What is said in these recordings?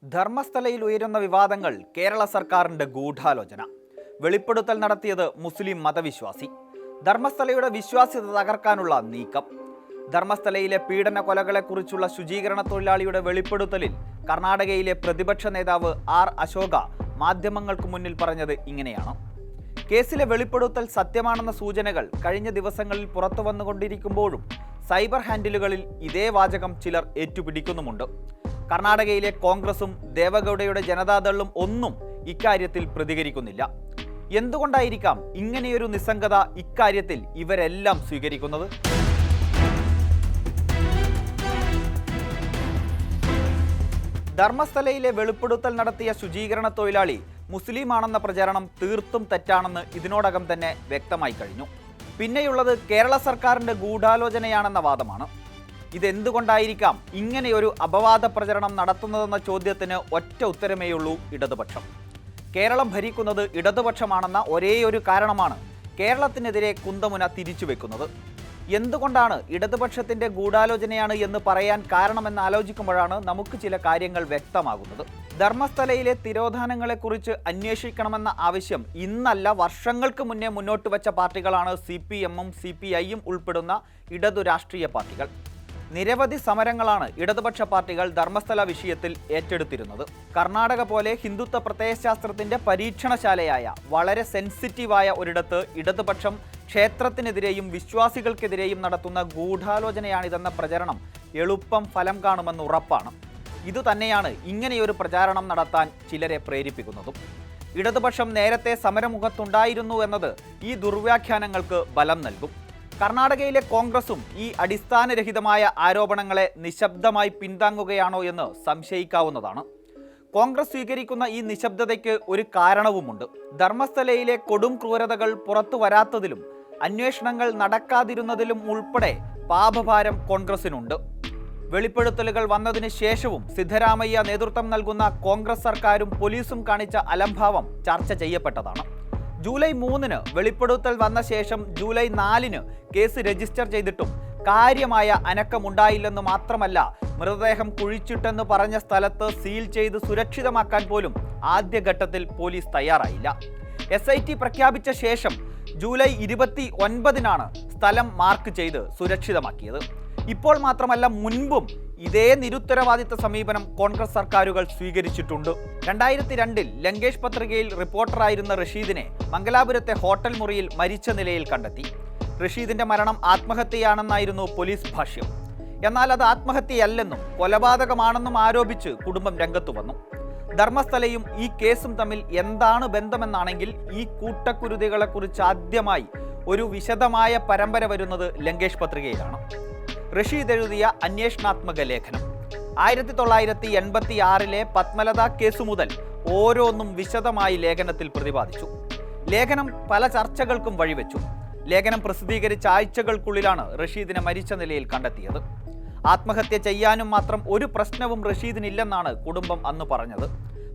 ധർമ്മസ്ഥലയിൽ ഉയരുന്ന വിവാദങ്ങൾ കേരള സർക്കാരിന്റെ ഗൂഢാലോചന. വെളിപ്പെടുത്തൽ നടത്തിയത് മുസ്ലിം മതവിശ്വാസി. ധർമ്മസ്ഥലയുടെ വിശ്വാസ്യത തകർക്കാനുള്ള നീക്കം. ധർമ്മസ്ഥലയിലെ പീഡന കൊലകളെക്കുറിച്ചുള്ള ശുചീകരണ തൊഴിലാളിയുടെ വെളിപ്പെടുത്തലിൽ കർണാടകയിലെ പ്രതിപക്ഷ നേതാവ് ആർ അശോക മാധ്യമങ്ങൾക്ക് മുന്നിൽ പറഞ്ഞത് ഇങ്ങനെയാണ്. കേസിലെ വെളിപ്പെടുത്തൽ സത്യമാണെന്ന സൂചനകൾ കഴിഞ്ഞ ദിവസങ്ങളിൽ പുറത്തു വന്നുകൊണ്ടിരിക്കുമ്പോഴും സൈബർ ഹാൻഡിലുകളിൽ ഇതേ വാചകം ചിലർ ഏറ്റുപിടിക്കുന്നുമുണ്ട്. കർണാടകയിലെ കോൺഗ്രസും ദേവഗൌഡയുടെ ജനതാദളും ഒന്നും ഇക്കാര്യത്തിൽ പ്രതികരിക്കുന്നില്ല. എന്തുകൊണ്ടായിരിക്കാം ഇങ്ങനെയൊരു നിസ്സംഗത ഇക്കാര്യത്തിൽ ഇവരെല്ലാം സ്വീകരിക്കുന്നത്? ധർമ്മസ്ഥലയിലെ വെളിപ്പെടുത്തൽ നടത്തിയ ശുചീകരണ തൊഴിലാളി മുസ്ലിമാണെന്ന പ്രചാരണം തീർത്തും തെറ്റാണെന്ന് ഇതിനോടകം തന്നെ വ്യക്തമായി കഴിഞ്ഞു. പിന്നെയുള്ളത് കേരള സർക്കാരിന്റെ ഗൂഢാലോചനയാണെന്ന വാദമാണ്. ഇതെന്തുകൊണ്ടായിരിക്കാം ഇങ്ങനെയൊരു അപവാദ പ്രചരണം നടത്തുന്നതെന്ന ചോദ്യത്തിന് ഒറ്റ ഉത്തരമേയുള്ളൂ: ഇടതുപക്ഷം. കേരളം ഭരിക്കുന്നത് ഇടതുപക്ഷമാണെന്ന ഒരേയൊരു കാരണമാണ് കേരളത്തിനെതിരെ കുന്തമുന തിരിച്ചുവെക്കുന്നത്. എന്തുകൊണ്ടാണ് ഇടതുപക്ഷത്തിന്റെ ഗൂഢാലോചനയാണ് എന്ന് പറയാൻ കാരണമെന്ന് ആലോചിക്കുമ്പോഴാണ് നമുക്ക് ചില കാര്യങ്ങൾ വ്യക്തമാകുന്നത്. ധർമ്മസ്ഥലയിലെ തിരോധാനങ്ങളെക്കുറിച്ച് അന്വേഷിക്കണമെന്ന ആവശ്യം ഇന്നല്ല, വർഷങ്ങൾക്ക് മുന്നേ മുന്നോട്ട് വെച്ച പാർട്ടികളാണ് CPM-ഉം CPI-യും ഉൾപ്പെടുന്ന ഇടതു രാഷ്ട്രീയ പാർട്ടികൾ. നിരവധി സമരങ്ങളാണ് ഇടതുപക്ഷ പാർട്ടികൾ ധർമ്മസ്ഥല വിഷയത്തിൽ ഏറ്റെടുത്തിരുന്നത്. കർണാടക പോലെ ഹിന്ദുത്വ പ്രത്യയശാസ്ത്രത്തിന്റെ പരീക്ഷണശാലയായ വളരെ സെൻസിറ്റീവായ ഒരിടത്ത് ഇടതുപക്ഷം ക്ഷേത്രത്തിനെതിരെയും വിശ്വാസികൾക്കെതിരെയും നടത്തുന്ന ഗൂഢാലോചനയാണിതെന്ന പ്രചരണം എളുപ്പം ഫലം കാണുമെന്ന് ഉറപ്പാണ്. ഇതുതന്നെയാണ് ഇങ്ങനെയൊരു പ്രചാരണം നടത്താൻ ചിലരെ പ്രേരിപ്പിക്കുന്നതും. ഇടതുപക്ഷം നേരത്തെ സമരമുഖത്തുണ്ടായിരുന്നു എന്നത് ഈ ദുർവ്യാഖ്യാനങ്ങൾക്ക് ബലം നൽകും. കർണാടകയിലെ കോൺഗ്രസും ഈ അടിസ്ഥാനരഹിതമായ ആരോപണങ്ങളെ നിശബ്ദമായി പിന്താങ്ങുകയാണോ എന്ന് സംശയിക്കാവുന്നതാണ്. കോൺഗ്രസ് സ്വീകരിക്കുന്ന ഈ നിശബ്ദതയ്ക്ക് ഒരു കാരണവുമുണ്ട്. ധർമ്മസ്ഥലയിലെ കൊടും ക്രൂരതകൾ പുറത്തു വരാത്തതിലും അന്വേഷണങ്ങൾ നടക്കാതിരുന്നതിലും ഉൾപ്പെടെ പാപഭാരം കോൺഗ്രസിനുണ്ട്. വെളിപ്പെടുത്തലുകൾ വന്നതിന് ശേഷവും സിദ്ധരാമയ്യ നേതൃത്വം നൽകുന്ന കോൺഗ്രസ് സർക്കാരും പോലീസും കാണിച്ച അലംഭാവം ചർച്ച ചെയ്യപ്പെട്ടതാണ്. ജൂലൈ 3-ന് വെളിപ്പെടുത്തൽ വന്ന ശേഷം ജൂലൈ 4-ന് കേസ് രജിസ്റ്റർ ചെയ്തിട്ടും കാര്യമായ അനക്കമുണ്ടായില്ലെന്ന് മാത്രമല്ല, മൃതദേഹം കുഴിച്ചിട്ടെന്ന് പറഞ്ഞ സ്ഥലത്ത് സീൽ ചെയ്ത് സുരക്ഷിതമാക്കാൻ പോലും ആദ്യഘട്ടത്തിൽ പോലീസ് തയ്യാറായില്ല. SIT പ്രഖ്യാപിച്ച ശേഷം ജൂലൈ 29-നാണ് സ്ഥലം മാർക്ക് ചെയ്ത് സുരക്ഷിതമാക്കിയത്. ഇപ്പോൾ മാത്രമല്ല, മുൻപും ഇതേ നിരുത്തരവാദിത്ത സമീപനം കോൺഗ്രസ് സർക്കാരുകൾ സ്വീകരിച്ചിട്ടുണ്ട്. 2002-ൽ ലങ്കേഷ് പത്രികയിൽ റിപ്പോർട്ടറായിരുന്ന റഷീദിനെ മംഗലാപുരത്തെ ഹോട്ടൽ മുറിയിൽ മരിച്ച നിലയിൽ കണ്ടെത്തി. റഷീദിന്റെ മരണം ആത്മഹത്യയാണെന്നായിരുന്നു പോലീസ് ഭാഷ്യം. എന്നാൽ അത് ആത്മഹത്യയല്ലെന്നും കൊലപാതകമാണെന്നും ആരോപിച്ച് കുടുംബം രംഗത്തു വന്നു. ധർമ്മസ്ഥലയും ഈ കേസും തമ്മിൽ എന്താണ് ബന്ധമെന്നാണെങ്കിൽ ഈ കൂട്ടക്കുരുതികളെക്കുറിച്ച് ആദ്യമായി ഒരു വിശദമായ പരമ്പര വരുന്നത് ലങ്കേഷ് പത്രികയിലാണ്. റഷീദ് എഴുതിയ അന്വേഷണാത്മക ലേഖനം 1986-ലെ പത്മലത കേസ് മുതൽ ഓരോന്നും വിശദമായി ലേഖനത്തിൽ പ്രതിപാദിച്ചു. ലേഖനം പല ചർച്ചകൾക്കും വഴിവെച്ചു. ലേഖനം പ്രസിദ്ധീകരിച്ച ആഴ്ചകൾക്കുള്ളിലാണ് റഷീദിനെ മരിച്ച നിലയിൽ കണ്ടെത്തിയത്. ആത്മഹത്യ ചെയ്യാനും മാത്രം ഒരു പ്രശ്നവും റഷീദിനില്ലെന്നാണ് കുടുംബം അന്ന് പറഞ്ഞത്.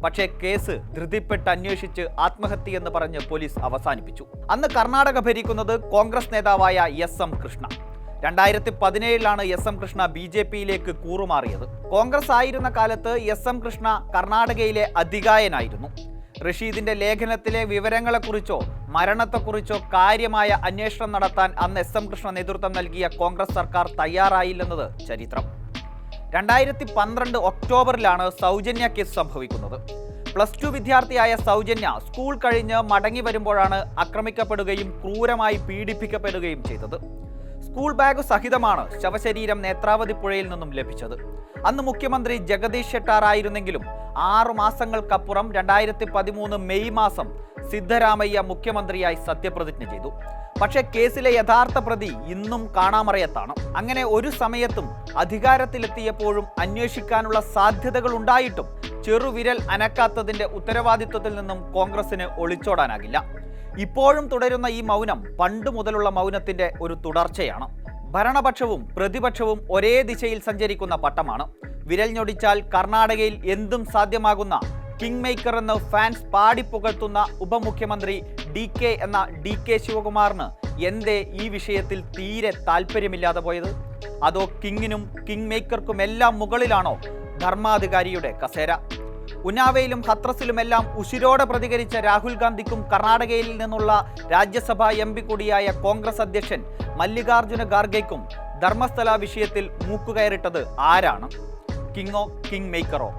പക്ഷേ കേസ് ധൃതിപ്പെട്ട് അന്വേഷിച്ച് ആത്മഹത്യയെന്ന് പറഞ്ഞ് പോലീസ് അവസാനിപ്പിച്ചു. അന്ന് കർണാടക ഭരിക്കുന്നത് കോൺഗ്രസ് നേതാവായ SM കൃഷ്ണ. 2017-ലാണ് SM കൃഷ്ണ BJP-യിലേക്ക് കൂറുമാറിയത്. കോൺഗ്രസ് ആയിരുന്ന കാലത്ത് SM കൃഷ്ണ കർണാടകയിലെ അധികായനായിരുന്നു. റഷീദിന്റെ ലേഖനത്തിലെ വിവരങ്ങളെക്കുറിച്ചോ മരണത്തെക്കുറിച്ചോ കാര്യമായ അന്വേഷണം നടത്താൻ അന്ന് SM കൃഷ്ണ നേതൃത്വം നൽകിയ കോൺഗ്രസ് സർക്കാർ തയ്യാറായില്ലെന്നത് ചരിത്രം. 2012 ഒക്ടോബറിലാണ് സൗജന്യ കേസ് സംഭവിക്കുന്നത്. +2 വിദ്യാർത്ഥിയായ സൗജന്യ സ്കൂൾ കഴിഞ്ഞ് മടങ്ങി വരുമ്പോഴാണ് ആക്രമിക്കപ്പെടുകയും ക്രൂരമായി പീഡിപ്പിക്കപ്പെടുകയും ചെയ്തത്. സ്കൂൾ ബാഗ് സഹിതമാണ് ശവശരീരം നേത്രാവതി പുഴയിൽ നിന്നും ലഭിച്ചത്. അന്ന് മുഖ്യമന്ത്രി ജഗദീഷ് ഷെട്ടാർ ആയിരുന്നെങ്കിലും 6 മാസങ്ങൾക്കപ്പുറം 2013 മെയ് മാസം സിദ്ധരാമയ്യ മുഖ്യമന്ത്രിയായി സത്യപ്രതിജ്ഞ ചെയ്തു. പക്ഷേ കേസിലെ യഥാർത്ഥ പ്രതി ഇന്നും കാണാമറയത്താണ്. അങ്ങനെ ഒരു സമയത്തും അധികാരത്തിലെത്തിയപ്പോഴും അന്വേഷിക്കാനുള്ള സാധ്യതകൾ ഉണ്ടായിട്ടും ചെറുവിരൽ അനക്കാത്തതിന്റെ ഉത്തരവാദിത്വത്തിൽ നിന്നും കോൺഗ്രസിന് ഒളിച്ചോടാനാകില്ല. ഇപ്പോഴും തുടരുന്ന ഈ മൗനം പണ്ട് മുതലുള്ള മൗനത്തിന്റെ ഒരു തുടർച്ചയാണ്. ഭരണപക്ഷവും പ്രതിപക്ഷവും ഒരേ ദിശയിൽ സഞ്ചരിക്കുന്ന പട്ടമാണ്. വിരൽ ഞൊടിച്ചാൽ കർണാടകയിൽ എന്തും സാധ്യമാകുന്ന കിങ് മേക്കർ എന്ന് ഫാൻസ് പാടിപ്പുകഴ്ത്തുന്ന ഉപമുഖ്യമന്ത്രി DK ശിവകുമാറിന് എന്തേ ഈ വിഷയത്തിൽ തീരെ താല്പര്യമില്ലാതെ പോയത്? അതോ കിങ്ങിനും കിങ് മേക്കർക്കുമെല്ലാം മുകളിലാണോ ധർമാധികാരിയുടെ കസേര? ഉന്നാവയിലും ഹത്രസിലുമെല്ലാം ഉശിരോടെ പ്രതികരിച്ച രാഹുൽ ഗാന്ധിക്കും കർണാടകയിൽ നിന്നുള്ള രാജ്യസഭാ എം പി കൂടിയായ കോൺഗ്രസ് അധ്യക്ഷൻ മല്ലികാർജുന ഖാർഗെയ്ക്കും ധർമ്മസ്ഥല വിഷയത്തിൽ മൂക്കുകയറിട്ടത് ആരാണ്? കിങ്ങോ കിങ് മേക്കറോ?